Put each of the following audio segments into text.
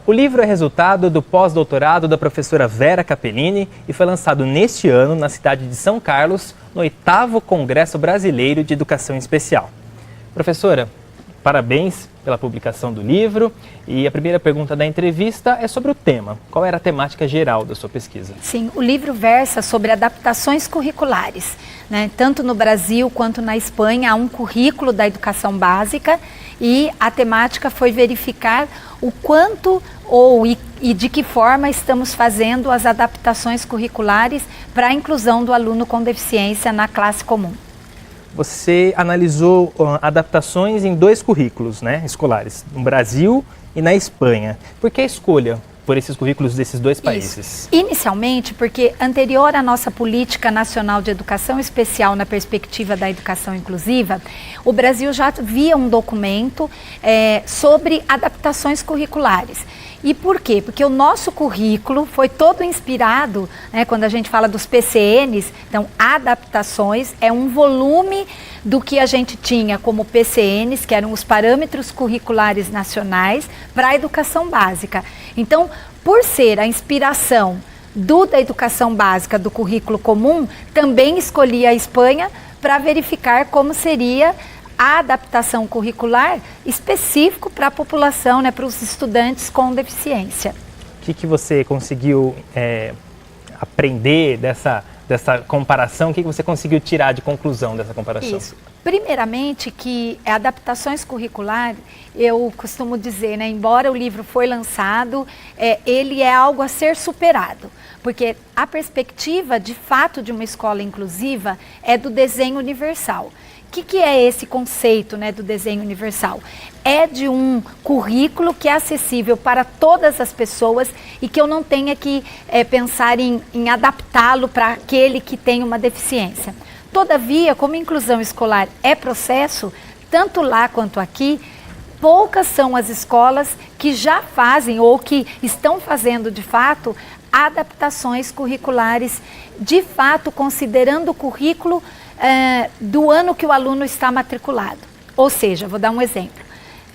O livro é resultado do pós-doutorado da professora Vera Capellini e foi lançado neste ano na cidade de São Carlos, no 8º Congresso Brasileiro de Educação Especial. Professora, parabéns pela publicação do livro. E a primeira pergunta da entrevista é sobre o tema. Qual era a temática geral da sua pesquisa? Sim, o livro versa sobre adaptações curriculares, né? Tanto no Brasil quanto na Espanha há um currículo da educação básica e a temática foi verificar o quanto e de que forma estamos fazendo as adaptações curriculares para a inclusão do aluno com deficiência na classe comum. Você analisou adaptações em 2 currículos, né, escolares, no Brasil e na Espanha. Por que a escolha por esses currículos desses 2 países? Isso. Inicialmente, porque anterior à nossa Política Nacional de Educação Especial na perspectiva da educação inclusiva, o Brasil já via um documento sobre adaptações curriculares. E por quê? Porque o nosso currículo foi todo inspirado, né, quando a gente fala dos PCNs, então adaptações é um volume do que a gente tinha como PCNs, que eram os Parâmetros Curriculares Nacionais para a educação básica. Então, por ser a inspiração da educação básica do currículo comum, também escolhi a Espanha para verificar como seria a adaptação curricular específico para a população, né, para os estudantes com deficiência. O que você conseguiu aprender dessa comparação? O que você conseguiu tirar de conclusão dessa comparação? Isso. Primeiramente, que adaptações curriculares, eu costumo dizer, né, embora o livro foi lançado, ele é algo a ser superado. Porque a perspectiva, de fato, de uma escola inclusiva é do desenho universal. O que é esse conceito, né, do desenho universal? É de um currículo que é acessível para todas as pessoas e que eu não tenha que pensar em adaptá-lo para aquele que tem uma deficiência. Todavia, como inclusão escolar é processo, tanto lá quanto aqui, poucas são as escolas que já fazem ou que estão fazendo de fato adaptações curriculares, de fato considerando o currículo do ano que o aluno está matriculado. Ou seja, vou dar um exemplo.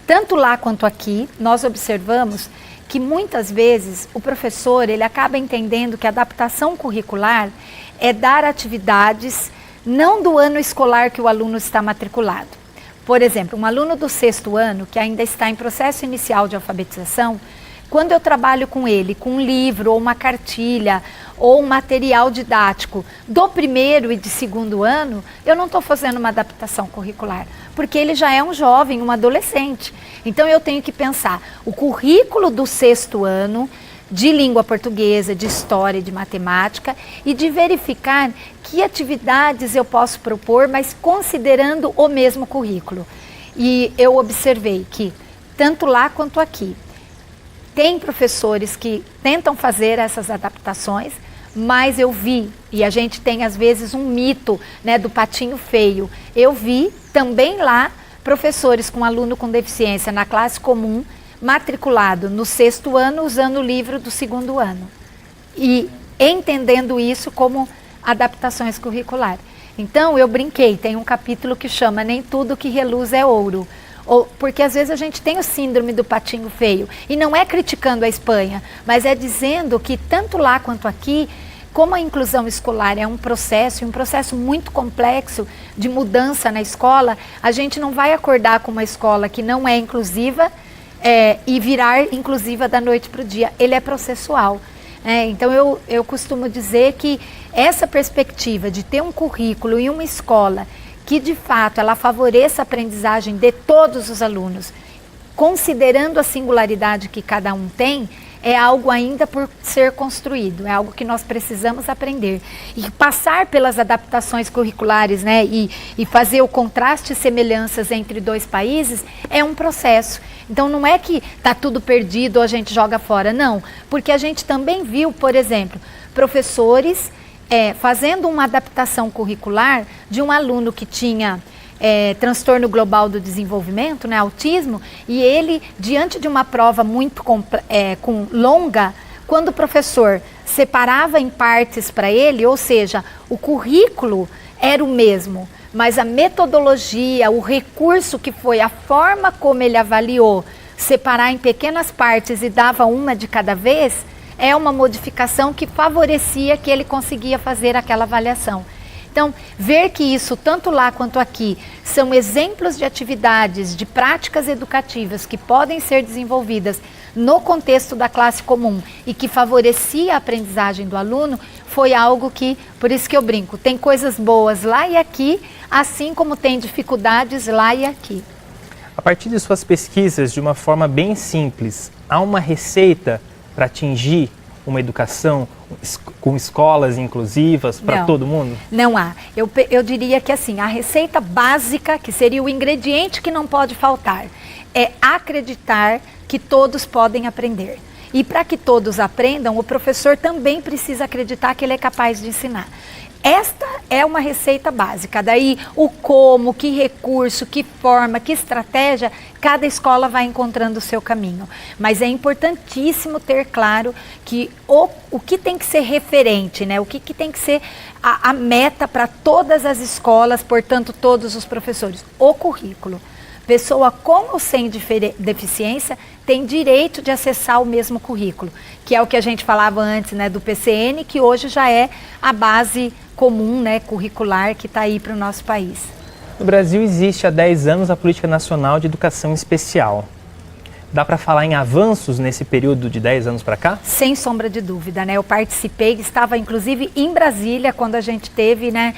Tanto lá quanto aqui, nós observamos que muitas vezes o professor ele acaba entendendo que a adaptação curricular é dar atividades não do ano escolar que o aluno está matriculado. Por exemplo, um aluno do 6º ano, que ainda está em processo inicial de alfabetização, quando eu trabalho com ele, com um livro ou uma cartilha ou um material didático do 1º e de 2º ano, eu não estou fazendo uma adaptação curricular, porque ele já é um jovem, um adolescente. Então eu tenho que pensar o currículo do 6º ano, de língua portuguesa, de história, de matemática e de verificar que atividades eu posso propor, mas considerando o mesmo currículo. E eu observei que, tanto lá quanto aqui, tem professores que tentam fazer essas adaptações, mas eu vi, e a gente tem às vezes um mito, né, do patinho feio, eu vi também lá professores com aluno com deficiência na classe comum, matriculado no 6º ano, usando o livro do 2º ano. E entendendo isso como adaptações curriculares. Então, eu brinquei, tem um capítulo que chama Nem Tudo Que Reluz é Ouro. Porque às vezes a gente tem o síndrome do patinho feio. E não é criticando a Espanha, mas é dizendo que tanto lá quanto aqui, como a inclusão escolar é um processo muito complexo de mudança na escola, a gente não vai acordar com uma escola que não é inclusiva, e virar inclusiva da noite para o dia. Ele é processual. Então eu costumo dizer que essa perspectiva de ter um currículo e uma escola que de fato ela favoreça a aprendizagem de todos os alunos, considerando a singularidade que cada um tem, é algo ainda por ser construído, é algo que nós precisamos aprender. E passar pelas adaptações curriculares, né, e fazer o contraste e semelhanças entre 2 países é um processo. Então não é que está tudo perdido ou a gente joga fora, não. Porque a gente também viu, por exemplo, professores fazendo uma adaptação curricular de um aluno que tinha transtorno global do desenvolvimento, né, autismo, e ele, diante de uma prova muito longa, quando o professor separava em partes para ele, ou seja, o currículo era o mesmo, mas a metodologia, o recurso que foi, a forma como ele avaliou, separar em pequenas partes e dava uma de cada vez, é uma modificação que favorecia que ele conseguia fazer aquela avaliação. Então, ver que isso, tanto lá quanto aqui, são exemplos de atividades, de práticas educativas que podem ser desenvolvidas no contexto da classe comum e que favorecia a aprendizagem do aluno, foi algo que, por isso que eu brinco, tem coisas boas lá e aqui, assim como tem dificuldades lá e aqui. A partir de suas pesquisas, de uma forma bem simples, há uma receita para atingir uma educação com escolas inclusivas para todo mundo? Não há. Eu diria que assim, a receita básica, que seria o ingrediente que não pode faltar, é acreditar que todos podem aprender. E para que todos aprendam, o professor também precisa acreditar que ele é capaz de ensinar. Esta é uma receita básica. Daí o como, que recurso, que forma, que estratégia, cada escola vai encontrando o seu caminho. Mas é importantíssimo ter claro que o que tem que ser referente, né? O que tem que ser a meta para todas as escolas, portanto todos os professores, o currículo. Pessoa com ou sem deficiência tem direito de acessar o mesmo currículo, que é o que a gente falava antes, né, do PCN, que hoje já é a base comum, né, curricular que está aí para o nosso país. No Brasil existe há 10 anos a Política Nacional de Educação Especial. Dá para falar em avanços nesse período de 10 anos para cá? Sem sombra de dúvida, né? Eu participei, estava inclusive em Brasília quando a gente teve, né,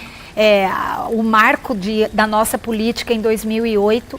o marco da nossa política em 2008.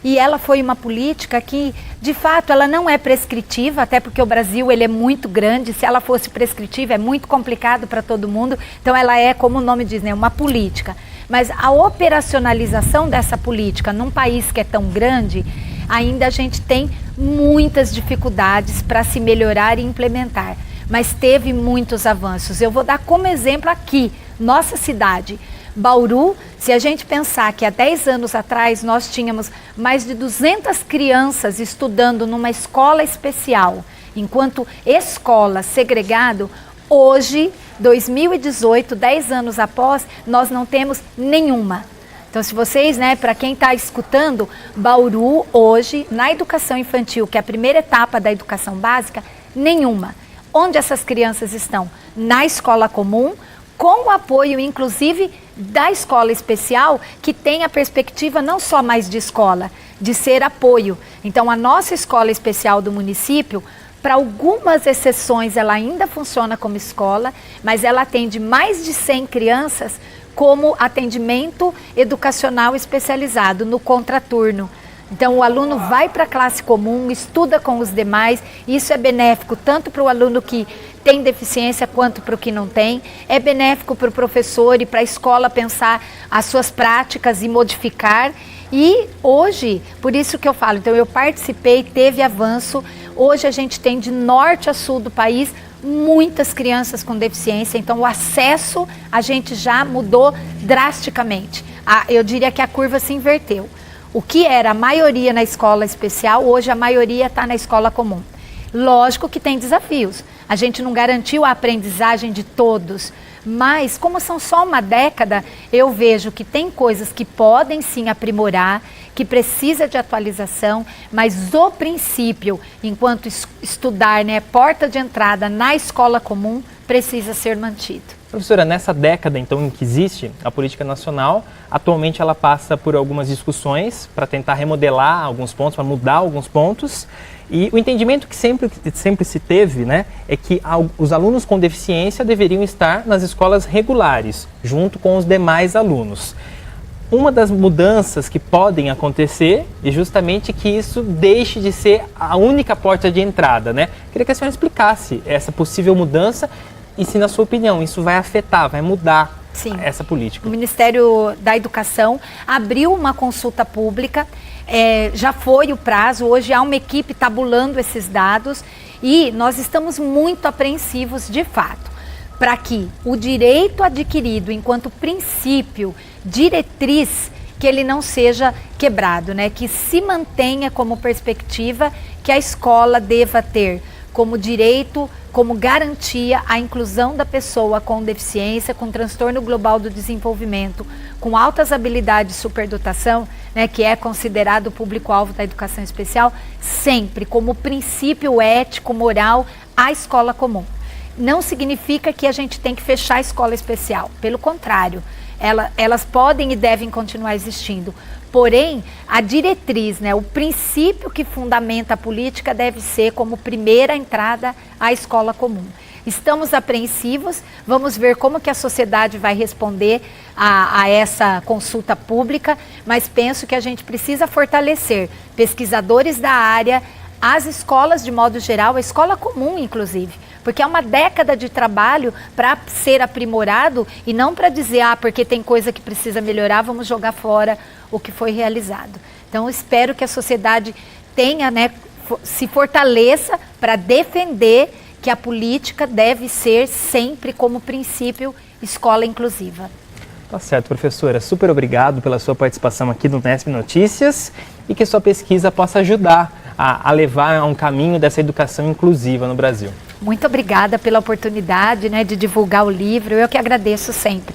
E ela foi uma política que, de fato, ela não é prescritiva, até porque o Brasil ele é muito grande. Se ela fosse prescritiva, é muito complicado para todo mundo. Então, ela é, como o nome diz, né, uma política. Mas a operacionalização dessa política num país que é tão grande, ainda a gente tem muitas dificuldades para se melhorar e implementar. Mas teve muitos avanços. Eu vou dar como exemplo aqui, nossa cidade. Bauru, se a gente pensar que há 10 anos atrás nós tínhamos mais de 200 crianças estudando numa escola especial, enquanto escola segregado, hoje, 2018, 10 anos após, nós não temos nenhuma. Então, se vocês, né, para quem está escutando, Bauru hoje, na educação infantil, que é a primeira etapa da educação básica, nenhuma. Onde essas crianças estão? Na escola comum, com o apoio, inclusive, da escola especial, que tem a perspectiva não só mais de escola, de ser apoio. Então, a nossa escola especial do município, para algumas exceções, ela ainda funciona como escola, mas ela atende mais de 100 crianças como atendimento educacional especializado, no contraturno. Então, o aluno vai para a classe comum, estuda com os demais, e isso é benéfico tanto para o aluno que tem deficiência quanto para o que não tem. É benéfico para o professor e para a escola pensar as suas práticas e modificar. E hoje, por isso que eu falo, então eu participei, teve avanço. Hoje a gente tem de norte a sul do país muitas crianças com deficiência, então o acesso a gente já mudou drasticamente. Eu diria que a curva se inverteu. O que era a maioria na escola especial, hoje a maioria está na escola comum. Lógico que tem desafios. A gente não garantiu a aprendizagem de todos, mas como são só uma década, eu vejo que tem coisas que podem sim aprimorar, que precisa de atualização, mas o princípio, enquanto estudar, né, porta de entrada na escola comum, precisa ser mantido. Professora, nessa década então em que existe a política nacional, atualmente ela passa por algumas discussões para tentar remodelar alguns pontos, para mudar alguns pontos. E o entendimento que sempre se teve, né, é que os alunos com deficiência deveriam estar nas escolas regulares, junto com os demais alunos. Uma das mudanças que podem acontecer é justamente que isso deixe de ser a única porta de entrada, né? Queria que a senhora explicasse essa possível mudança e se, na sua opinião, isso vai afetar, vai mudar essa política. O Ministério da Educação abriu uma consulta pública, já foi o prazo, hoje há uma equipe tabulando esses dados e nós estamos muito apreensivos de fato, para que o direito adquirido enquanto princípio, diretriz, que ele não seja quebrado, né? Que se mantenha como perspectiva que a escola deva ter como direito, como garantia a inclusão da pessoa com deficiência, com transtorno global do desenvolvimento, com altas habilidades de superdotação, né, que é considerado o público-alvo da educação especial, sempre como princípio ético, moral, a escola comum. Não significa que a gente tem que fechar a escola especial, pelo contrário, elas podem e devem continuar existindo. Porém, a diretriz, né, o princípio que fundamenta a política deve ser como primeira entrada à escola comum. Estamos apreensivos, vamos ver como que a sociedade vai responder a essa consulta pública, mas penso que a gente precisa fortalecer pesquisadores da área, as escolas de modo geral, a escola comum inclusive, porque é uma década de trabalho para ser aprimorado e não para dizer, porque tem coisa que precisa melhorar, vamos jogar fora o que foi realizado. Então, espero que a sociedade tenha, né, se fortaleça para defender que a política deve ser sempre como princípio escola inclusiva. Tá certo, professora. Super obrigado pela sua participação aqui no Unesp Notícias e que sua pesquisa possa ajudar a levar a um caminho dessa educação inclusiva no Brasil. Muito obrigada pela oportunidade, né, de divulgar o livro. Eu que agradeço sempre.